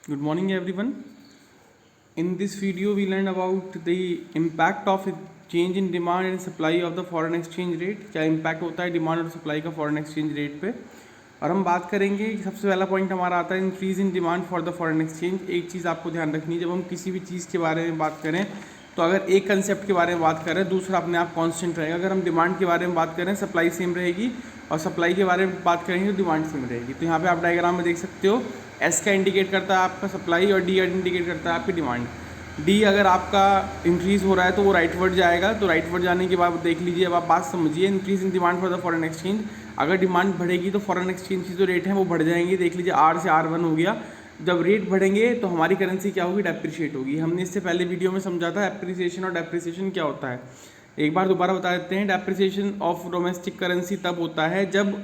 Good morning, everyone. In this video, we learn about the impact of change in demand and supply of the foreign exchange rate. क्या impact होता है demand और supply का foreign exchange rate पे। और हम बात करेंगे कि सबसे पहला पॉइंट हमारा आता है increase in demand for the foreign exchange. एक चीज़ आपको ध्यान रखनी है, जब हम किसी भी चीज़ के बारे में बात करें तो अगर एक कंसेप्ट के बारे में बात करें दूसरा अपने आप कांस्टेंट रहेगा। अगर हम डिमांड के बारे में बात करें सप्लाई सेम रहेगी, और सप्लाई के बारे में बात करेंगे तो डिमांड सेम रहेगी। तो यहाँ पे आप डायग्राम में देख सकते हो, एस का इंडिकेट करता है आपका सप्लाई और डी इंडिकेट करता है आपकी डिमांड। डी अगर आपका इंक्रीज़ हो रहा है तो वो राइटवर्ड जाएगा, तो राइटवर्ड जाने के बाद देख लीजिए, अब आप बात समझिए, increase in demand for the foreign exchange. अगर डिमांड बढ़ेगी तो फॉरेन एक्सचेंज की जो रेट है वो बढ़ जाएंगे। देख लीजिए आर से R1 हो गया। जब रेट बढ़ेंगे तो हमारी करेंसी क्या होगी, डेप्रिशिएट होगी। हमने इससे पहले वीडियो में समझा था एप्रिसिएशन और डेप्रिसिएशन क्या होता है। एक बार दोबारा बता देते हैं। डेप्रिसिएशन ऑफ डोमेस्टिक करेंसी तब होता है जब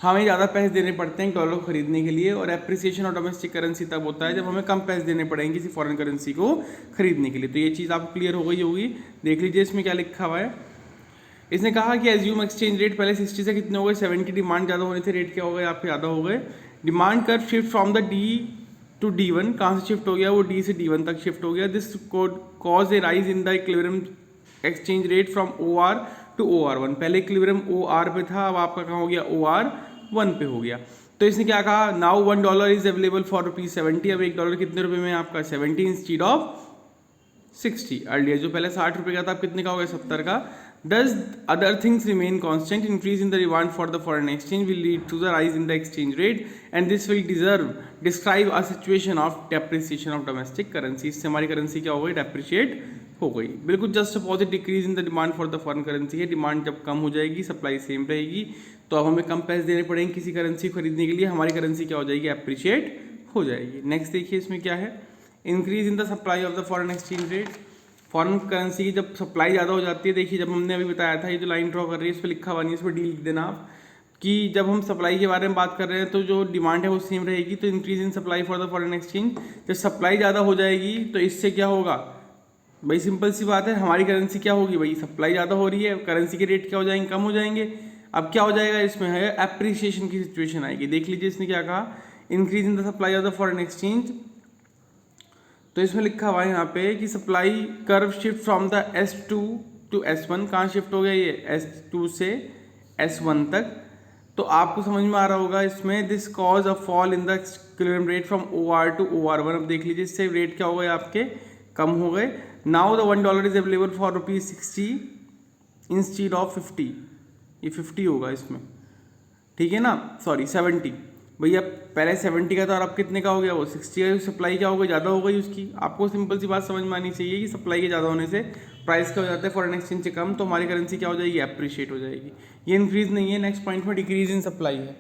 हमें ज़्यादा पैसे देने पड़ते हैं डॉलर को खरीदने के लिए, और एप्रिसिएशन ऑफ डोमेस्टिक करेंसी तब होता है जब हमें कम पैसे देने पड़ेंगे किसी फॉरेन करेंसी को खरीदने के लिए। तो ये चीज़ आपको क्लियर हो गई होगी। देख लीजिए इसमें क्या लिखा हुआ है। इसने कहा कि एज्यूम एक्सचेंज रेट पहले 60 से कितने हो गए, 70। डिमांड ज़्यादा होने से रेट क्या हो गए, आपके ज़्यादा हो गए। Demand curve shift from the D to D1। कहाँ से शिफ्ट हो गया, वो D से D1 तक शिफ्ट हो गया। This cause a rise in the equilibrium exchange rate from OR to OR1। पहले इक्विलिब्रियम OR पे था, अब आपका कहाँ हो गया, OR1 पे हो गया। तो इसने क्या कहा, नाउ $1 इज अवेलेबल फॉर ₹70। अब $1 कितने रुपए में, आपका 70 इंस्टीड ऑफ 60। अर्लियर जो पहले 60 रुपये का था, अब कितने का हो गया, 70 का। Does other things remain constant, increase in the demand for the foreign exchange will lead to the rise in the exchange rate, and this will describe a situation of depreciation of domestic currency। इससे हमारी currency क्या हो गई, depreciate हो गई। बिल्कुल just opposite decrease in the demand for the foreign currency है। Demand जब कम हो जाएगी, सप्लाई सेम रहेगी, तो अब हमें कम पैसे देने पड़ेंगे किसी करेंसी खरीदने के लिए, हमारी करेंसी क्या हो जाएगी, एप्रिशिएट हो जाएगी। नेक्स्ट देखिए इसमें क्या है, increase in the supply of the foreign exchange rate. Foreign currency की जब सप्लाई ज़्यादा हो जाती है, देखिए जब हमने अभी बताया था, ये जो लाइन ड्रॉ कर रही है इस पर लिखा हुआ नहीं, इस पर डी लिख देना आप, कि जब हम सप्लाई के बारे में बात कर रहे हैं तो जो डिमांड है वो सेम रहेगी। तो increase in supply for the foreign exchange, जब सप्लाई ज़्यादा हो जाएगी तो इससे क्या होगा भाई, सिंपल सी बात है, हमारी करेंसी क्या होगी भाई, सप्लाई ज़्यादा हो रही है, करेंसी के रेट क्या हो जाएंगे, कम हो जाएंगे। अब क्या हो जाएगा, इसमें है एप्रिसिएशन की सिचुएशन आएगी। देख लीजिए इसने क्या कहा, increase in the supply of the foreign exchange. तो इसमें लिखा हुआ है यहाँ पे कि supply curve shift from the S2 to S1। कहाँ शिफ्ट हो गया ये, S2 से S1 तक। तो आपको समझ में आ रहा होगा इसमें, this cause a fall in the equilibrium rate from OR to OR1। अब देख लीजिए इससे रेट क्या हो गए, आपके कम हो गए। Now the $1 is available for ₹60 instead of 50। ये 50 होगा इसमें, ठीक है ना, सॉरी 70। भैया पहले 70 का था और अब कितने का हो गया, वो 60 का। सप्लाई क्या हो गई, ज़्यादा हो गई उसकी। आपको सिंपल सी बात समझ में आनी चाहिए कि सप्लाई के ज़्यादा होने से प्राइस क्या हो जाता है, फॉरेन एक्सचेंज से कम, तो हमारी करेंसी क्या हो जाएगी, एप्रिशिएट हो जाएगी। ये इंक्रीज नहीं है। नेक्स्ट पॉइंट में डिक्रीज इन सप्लाई है।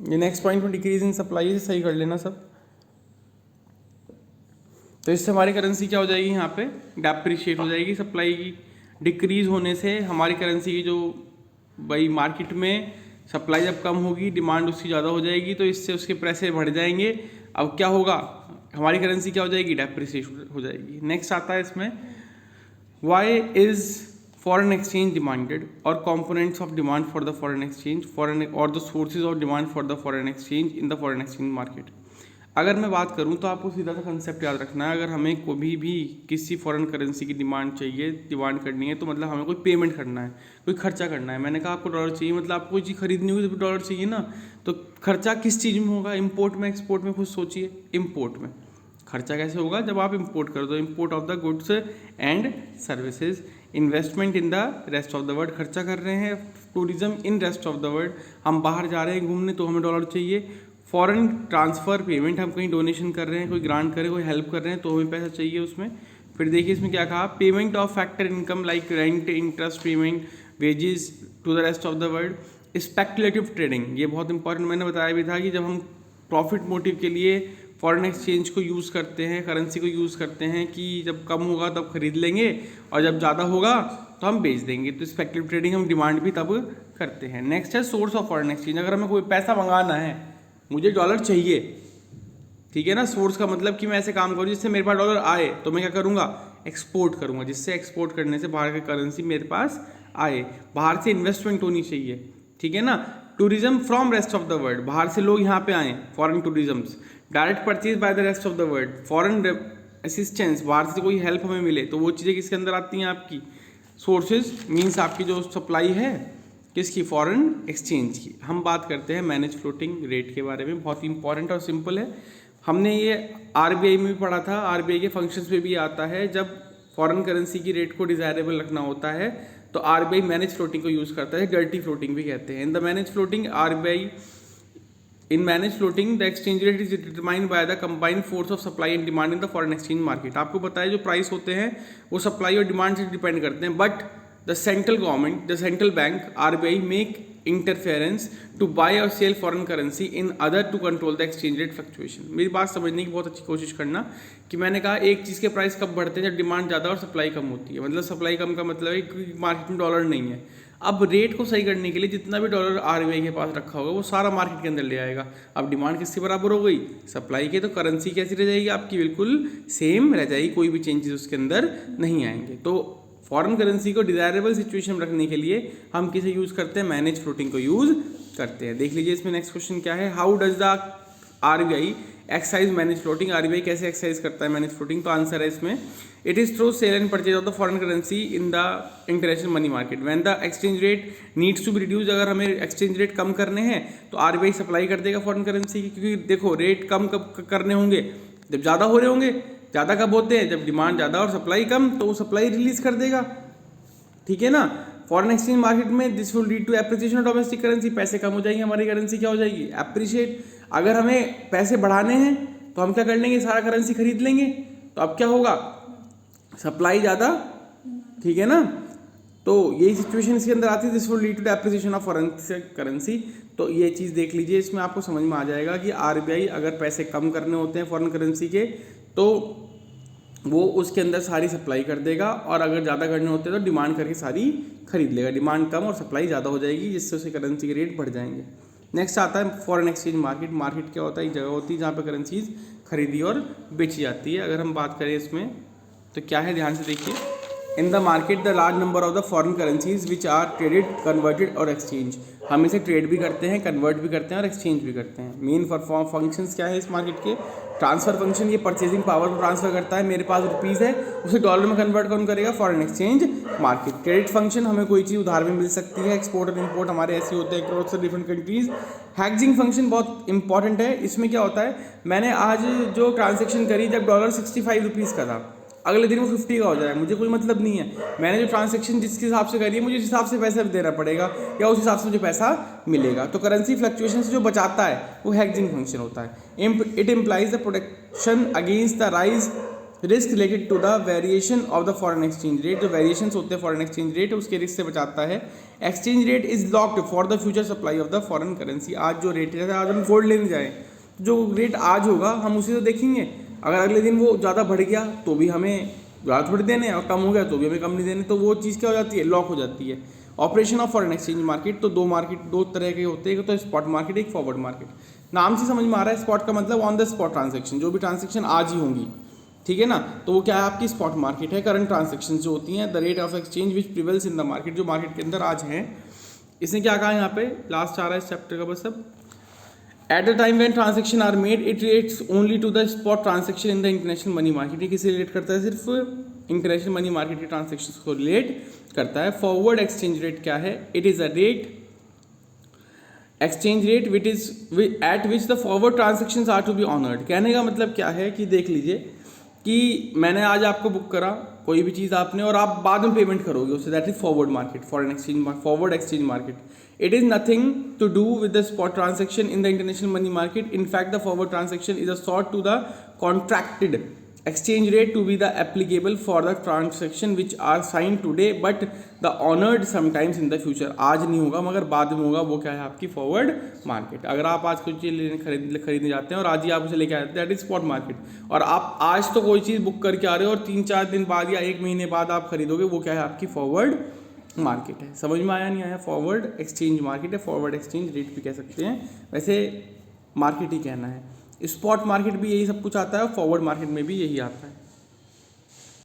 ये नेक्स्ट पॉइंट में डिक्रीज इन सप्लाई है, सही कर लेना सब। तो इससे हमारी करेंसी क्या हो जाएगी, यहाँ पे डेप्रिशिएट हो जाएगी। सप्लाई की डिक्रीज होने से हमारी करेंसी की जो भाई मार्केट में सप्लाई जब कम होगी, डिमांड उसकी ज़्यादा हो जाएगी, तो इससे उसके पैसे बढ़ जाएंगे। अब क्या होगा, हमारी करेंसी क्या हो जाएगी, डेप्रिशिएट हो जाएगी। नेक्स्ट आता है इसमें, why is foreign exchange demanded और components of demand for the foreign exchange, foreign और the sources of demand for the foreign exchange in the foreign exchange market. अगर मैं बात करूं तो आपको सीधा सा कंसेप्ट याद रखना है। अगर हमें कभी भी किसी फॉरेन करेंसी की डिमांड चाहिए, डिमांड करनी है, तो मतलब हमें कोई पेमेंट करना है, कोई खर्चा करना है। मैंने कहा आपको डॉलर चाहिए, मतलब आपको कोई चीज़ खरीदनी होगी तो डॉलर चाहिए ना। तो खर्चा किस चीज़ में होगा, इम्पोर्ट में, एक्सपोर्ट में, खुद सोचिए। इम्पोर्ट में खर्चा कैसे होगा, जब आप इम्पोर्ट कर दो, import of the goods and services. Investment in the rest of the world, खर्चा कर रहे हैं। Tourism in rest of the world, हम बाहर जा रहे हैं घूमने तो हमें डॉलर चाहिए। फॉरेन ट्रांसफ़र पेमेंट, हम कहीं डोनेशन कर रहे हैं, कोई ग्रांट करे, कोई हेल्प कर रहे हैं, तो हमें पैसा चाहिए उसमें। फिर देखिए इसमें क्या कहा, payment of factor income like rent, interest payment, wages to the rest of the world. Speculative trading, ये बहुत इंपॉर्टेंट, मैंने बताया भी था कि जब हम प्रॉफिट मोटिव के लिए फॉरेन एक्सचेंज को यूज़ करते हैं, करेंसी को यूज़ करते हैं, कि जब कम होगा तब खरीद लेंगे और जब ज़्यादा होगा तो हम बेच देंगे। तो स्पेकुलेटिव ट्रेडिंग हम डिमांड भी तब करते हैं। नेक्स्ट है सोर्स ऑफ फॉरेन एक्सचेंज। अगर हमें कोई पैसा मंगाना है, मुझे डॉलर चाहिए, ठीक है ना। सोर्स का मतलब कि मैं ऐसे काम करूँ जिससे मेरे पास डॉलर आए, तो मैं क्या करूँगा, एक्सपोर्ट करूँगा, जिससे एक्सपोर्ट करने से बाहर की करेंसी मेरे पास आए। बाहर से इन्वेस्टमेंट होनी चाहिए, ठीक है ना। Tourism from rest of the world, बाहर से लोग यहाँ पे आए, foreign tourisms. Direct purchase by the rest of the world, foreign assistance, बाहर से कोई हेल्प हमें मिले, तो वो चीज़ें किसके अंदर आती हैं आपकी, सोर्सेज मीन्स आपकी जो सप्लाई है किसकी, फॉरेन एक्सचेंज की। हम बात करते हैं मैनेज फ्लोटिंग रेट के बारे में, बहुत ही इंपॉर्टेंट और सिंपल है। हमने ये आरबीआई में भी पढ़ा था, आरबीआई के फंक्शंस में भी आता है। जब फॉरेन करेंसी की रेट को डिजायरेबल रखना होता है तो आरबीआई मैनेज फ्लोटिंग को यूज करता है, डर्टी फ्लोटिंग भी कहते हैं। In the manage floating RBI, in manage floating the exchange rate is determined by the combined force of supply and demand in the foreign exchange market. आपको पता है जो प्राइस होते हैं वो सप्लाई और डिमांड से डिपेंड करते हैं, but the central government, the central bank RBI make interference to buy और sell foreign currency in other to control the exchange rate fluctuation. मेरी बात समझने की बहुत अच्छी कोशिश करना कि मैंने कहा एक चीज़ के प्राइस कब बढ़ते हैं, जब डिमांड ज़्यादा और सप्लाई कम होती है। मतलब सप्लाई कम का मतलब है कि मार्केट में डॉलर नहीं है। अब रेट को सही करने के लिए जितना भी डॉलर आरबीआई के पास रखा होगा वो सारा मार्केट के अंदर ले आएगा। अब डिमांड किसके बराबर हो गई, सप्लाई के, तो करेंसी कैसी रह जाएगी आपकी, बिल्कुल सेम रह जाएगी, कोई भी चेंजेस उसके अंदर नहीं आएंगे। तो फॉरेन करेंसी को डिजायरेबल सिचुएशन में रखने के लिए हम किसे यूज करते हैं, मैनेज फ्लोटिंग को यूज करते हैं। देख लीजिए इसमें नेक्स्ट क्वेश्चन क्या है, how does the RBI exercise manage floating, RBI कैसे एक्सरसाइज करता है मैनेज फ्लोटिंग। तो आंसर है इसमें, it is through sale and purchase of the foreign currency in the international money market when the exchange rate needs to be reduce. अगर हमें exchange rate कम करने हैं तो आरबीआई सप्लाई कर देगा फॉरेन करेंसी की, क्योंकि देखो रेट कम कब करने होंगे, जब ज़्यादा हो रहे होंगे। ज़्यादा कब होते हैं, जब डिमांड ज़्यादा और सप्लाई कम, तो वो सप्लाई रिलीज कर देगा, ठीक है ना। फॉरेन एक्सचेंज मार्केट में this will lead to appreciation of domestic currency, पैसे कम हो जाएंगे, हमारी करेंसी क्या हो जाएगी, एप्रिशिएट। अगर हमें पैसे बढ़ाने हैं तो हम क्या कर लेंगे, सारा करेंसी खरीद लेंगे, तो अब क्या होगा, सप्लाई ज़्यादा, ठीक है ना। तो यही सिचुएशन इसके अंदर आती है, this will lead to appreciation of foreign currency. तो ये चीज़ देख लीजिए, इसमें आपको समझ में आ जाएगा कि आरबीआई अगर पैसे कम करने होते हैं फॉरेन करेंसी के तो वो उसके अंदर सारी सप्लाई कर देगा, और अगर ज़्यादा करने होते हैं तो डिमांड करके सारी खरीद लेगा। डिमांड कम और सप्लाई ज़्यादा हो जाएगी, जिससे उसके करेंसी के रेट बढ़ जाएंगे। नेक्स्ट आता है फॉरेन एक्सचेंज मार्केट। मार्केट क्या होता है, एक जगह होती है जहाँ पे करेंसीज खरीदी और बेची जाती है। अगर हम बात करें इसमें तो क्या है, ध्यान से देखिए, in the market the large number of the foreign currencies which are traded, converted और एक्सचेंज। हम इसे ट्रेड भी करते हैं, कन्वर्ट भी करते हैं और एक्सचेंज भी करते हैं। मेन फंक्शंस क्या है इस मार्केट के, ट्रांसफर फंक्शन, ये परचेजिंग पावर को ट्रांसफर करता है। मेरे पास रुपीज़ है, उसे डॉलर में कन्वर्ट कौन करेगा, foreign exchange market. Credit function, हमें कोई चीज़ उधार में मिल सकती है, एक्सपोर्ट और इम्पोर्ट हमारे ऐसे होते हैं cross different countries. Hedging function बहुत इंपॉर्टेंट है, इसमें क्या होता है, मैंने आज जो ट्रांजेक्शन करी जब डॉलर 65 रुपीज़ का था, अगले दिन वो 50 का हो जाए, मुझे कोई मतलब नहीं है। मैंने जो ट्रांजैक्शन जिसके हिसाब से करी है, मुझे उस हिसाब से पैसा देना पड़ेगा या उस हिसाब से मुझे पैसा मिलेगा। तो करेंसी फ्लक्चुएशन से जो बचाता है वो हेजिंग फंक्शन होता है। It implies the protection against the rise risk related to the variation of the foreign exchange rate. जो वेरिएशन होते हैं फॉरेन एक्सचेंज रेट, उसके रिस्क से बचाता है। Exchange rate is locked for the future supply of the foreign currency. आज जो rate है, आज हम गोल्ड लेने जाएँ, जो रेट आज होगा हम उसे तो देखेंगे, अगर अगले दिन वो ज़्यादा बढ़ गया तो भी हमें ज़्यादा थोड़ी देने, और कम हो गया तो भी हमें कम नहीं देने, तो वो चीज़ क्या हो जाती है, लॉक हो जाती है। Operation of foreign exchange market, तो दो तरह के होते हैं, तो स्पॉट मार्केट, एक फॉरवर्ड मार्केट। नाम से समझ में आ रहा है, स्पॉट का मतलब ऑन द स्पॉट ट्रांजेक्शन, जो भी ट्रांजेक्शन आज ही होंगी, ठीक है ना, तो वो क्या है आपकी स्पॉट मार्केट है। करंट ट्रांजेक्शन जो होती हैं, the rate of exchange which prevails in the market, जो मार्केट के अंदर आज हैं। इसने क्या कहा यहाँ पे, लास्ट आ रहा है इस चैप्टर का बस अब, at the time when transaction are made it relates only to the spot transaction in the international money market. ये किसे रिलेट करता है, सिर्फ इंटरनेशनल मनी मार्केट के ट्रांजेक्शन को रिलेट करता है। फॉरवर्ड एक्सचेंज रेट क्या है, it is a rate, exchange rate which is at which the forward transactions are to be honoured. कहने का मतलब क्या है कि देख लीजिए कि मैंने आज आपको बुक करा कोई भी चीज़ आपने, और आप बाद में पेमेंट करोगे उससे, that is forward market, foreign exchange, forward exchange market. It is nothing to do with the spot transaction in the international money market. In fact, the forward transaction is a sort to the contracted exchange rate to be the applicable for the transaction which are signed today but the honored sometimes in the future. आज नहीं होगा मगर बाद में होगा, वो क्या है आपकी फॉरवर्ड मार्केट। अगर आप आज कोई चीज़ खरीदने जाते हैं और आज ही आप उसे लेके आते हैं, दैट इज स्पॉट मार्केट। और आप आज तो कोई चीज़ बुक करके आ रहे हो और 3-4 दिन बाद या 1 महीने बाद आप खरीदोगे, वो क्या है आपकी फॉरवर्ड मार्केट है। समझ में आया नहीं आया, फॉरवर्ड एक्सचेंज मार्केट है, फॉरवर्ड एक्सचेंज रेट भी कह सकते हैं, वैसे मार्केट ही कहना है। स्पॉट मार्केट भी यही सब कुछ आता है, फॉरवर्ड मार्केट में भी यही आता है।